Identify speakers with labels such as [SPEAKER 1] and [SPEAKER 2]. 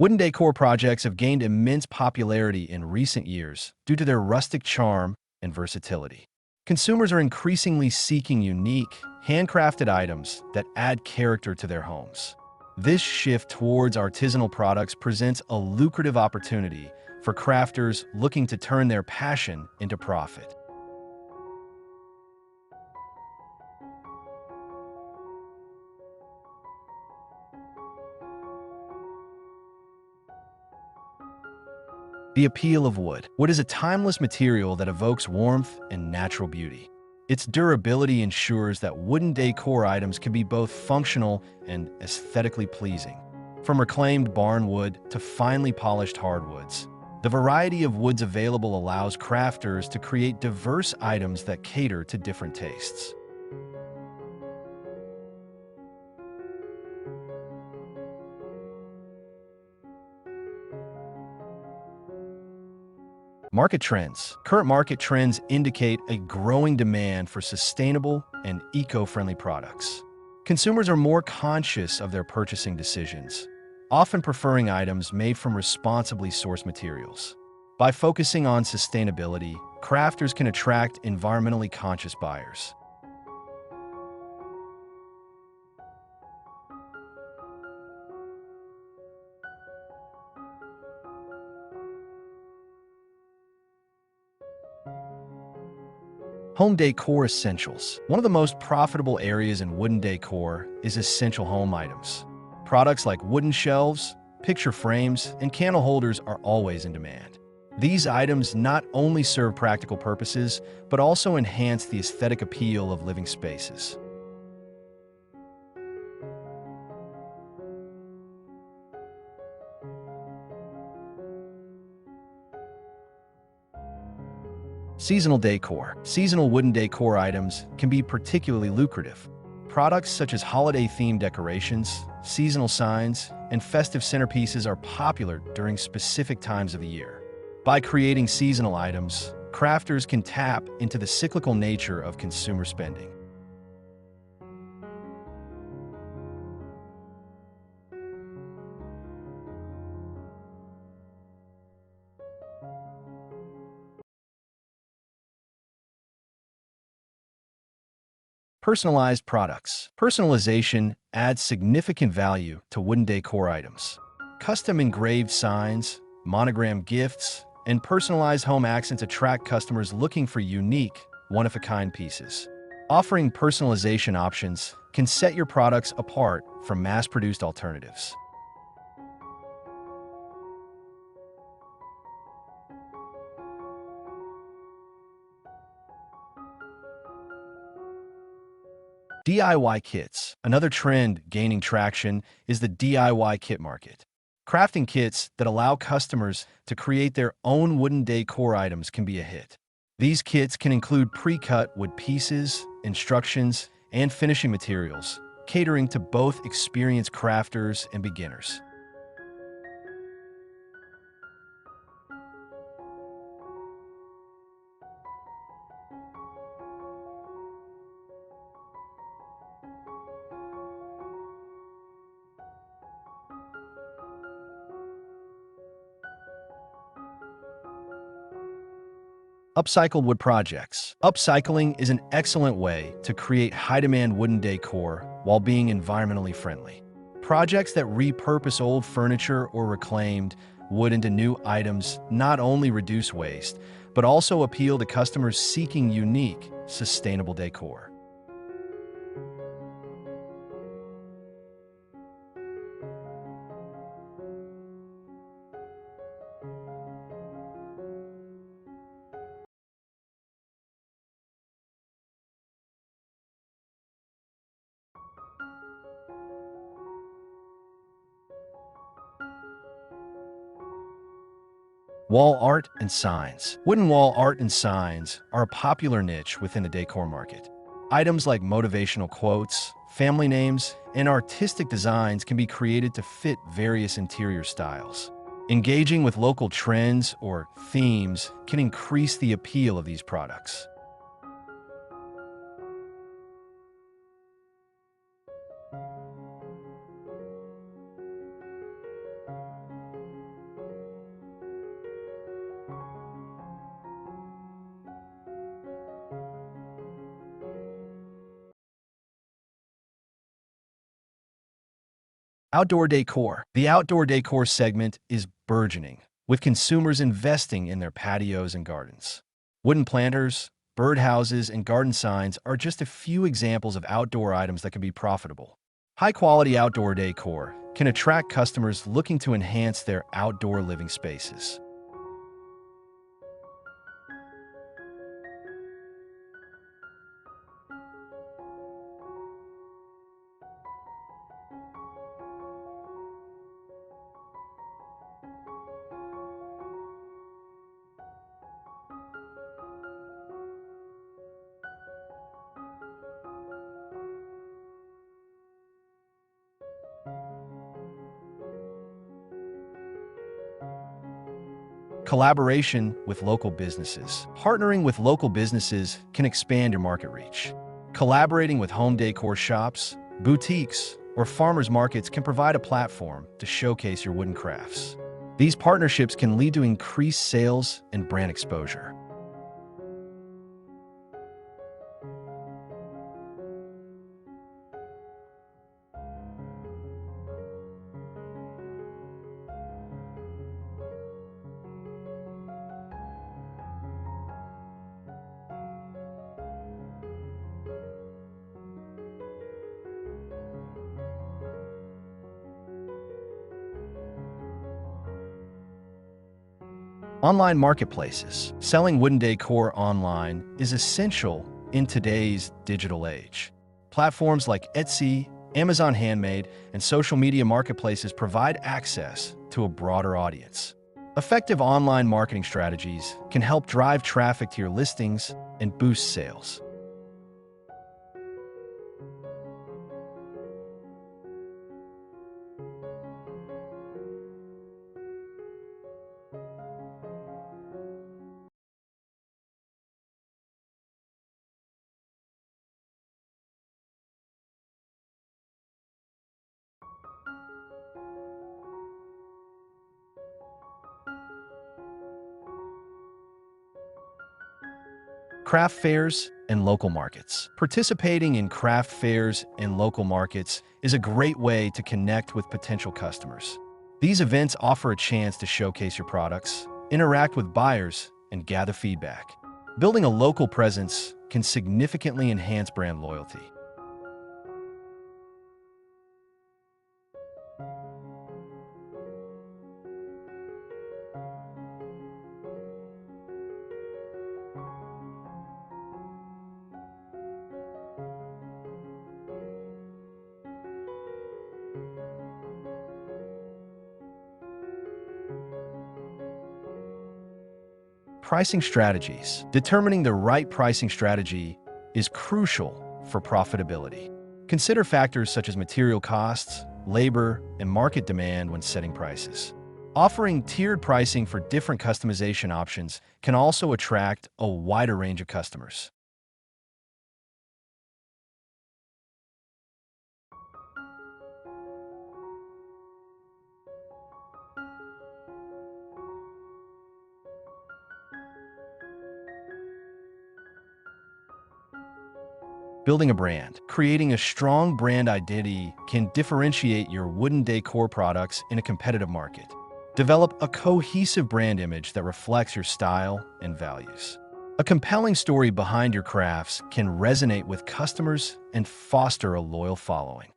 [SPEAKER 1] Wooden decor projects have gained immense popularity in recent years due to their rustic charm and versatility. Consumers are increasingly seeking unique, handcrafted items that add character to their homes. This shift towards artisanal products presents a lucrative opportunity for crafters looking to turn their passion into profit. The appeal of wood. Wood is a timeless material that evokes warmth and natural beauty. Its durability ensures that wooden decor items can be both functional and aesthetically pleasing. From reclaimed barn wood to finely polished hardwoods, the variety of woods available allows crafters to create diverse items that cater to different tastes. Market trends. Current market trends indicate a growing demand for sustainable and eco-friendly products. Consumers are more conscious of their purchasing decisions, often preferring items made from responsibly sourced materials. By focusing on sustainability, crafters can attract environmentally conscious buyers. Home decor essentials. One of the most profitable areas in wooden decor is essential home items. Products like wooden shelves, picture frames, and candle holders are always in demand. These items not only serve practical purposes, but also enhance the aesthetic appeal of living spaces. Seasonal decor. Seasonal wooden decor items can be particularly lucrative. Products such as holiday-themed decorations, seasonal signs, and festive centerpieces are popular during specific times of the year. By creating seasonal items, crafters can tap into the cyclical nature of consumer spending. Personalized products. Personalization adds significant value to wooden decor items. Custom engraved signs, monogrammed gifts, and personalized home accents attract customers looking for unique, one-of-a-kind pieces. Offering personalization options can set your products apart from mass-produced alternatives. DIY kits. Another trend gaining traction is the DIY kit market. Crafting kits that allow customers to create their own wooden decor items can be a hit. These kits can include pre-cut wood pieces, instructions, and finishing materials, catering to both experienced crafters and beginners. Upcycled wood projects. Upcycling is an excellent way to create high-demand wooden decor while being environmentally friendly. Projects that repurpose old furniture or reclaimed wood into new items not only reduce waste, but also appeal to customers seeking unique, sustainable decor. Wall art and signs. Wooden wall art and signs are a popular niche within the decor market. Items like motivational quotes, family names, and artistic designs can be created to fit various interior styles. Engaging with local trends or themes can increase the appeal of these products. Outdoor decor. The outdoor decor segment is burgeoning, with consumers investing in their patios and gardens. Wooden planters, birdhouses, and garden signs are just a few examples of outdoor items that can be profitable. High-quality outdoor decor can attract customers looking to enhance their outdoor living spaces. Collaboration with local businesses. Partnering with local businesses can expand your market reach. Collaborating with home decor shops, boutiques, or farmers markets can provide a platform to showcase your wooden crafts. These partnerships can lead to increased sales and brand exposure. Online marketplaces. Selling wooden decor online is essential in today's digital age. Platforms like Etsy, Amazon Handmade, and social media marketplaces provide access to a broader audience. Effective online marketing strategies can help drive traffic to your listings and boost sales. Craft fairs and local markets. Participating in craft fairs and local markets is a great way to connect with potential customers. These events offer a chance to showcase your products, interact with buyers, and gather feedback. Building a local presence can significantly enhance brand loyalty. Pricing strategies. Determining the right pricing strategy is crucial for profitability. Consider factors such as material costs, labor, and market demand when setting prices. Offering tiered pricing for different customization options can also attract a wider range of customers. Building a brand. Creating a strong brand identity can differentiate your wooden decor products in a competitive market. Develop a cohesive brand image that reflects your style and values. A compelling story behind your crafts can resonate with customers and foster a loyal following.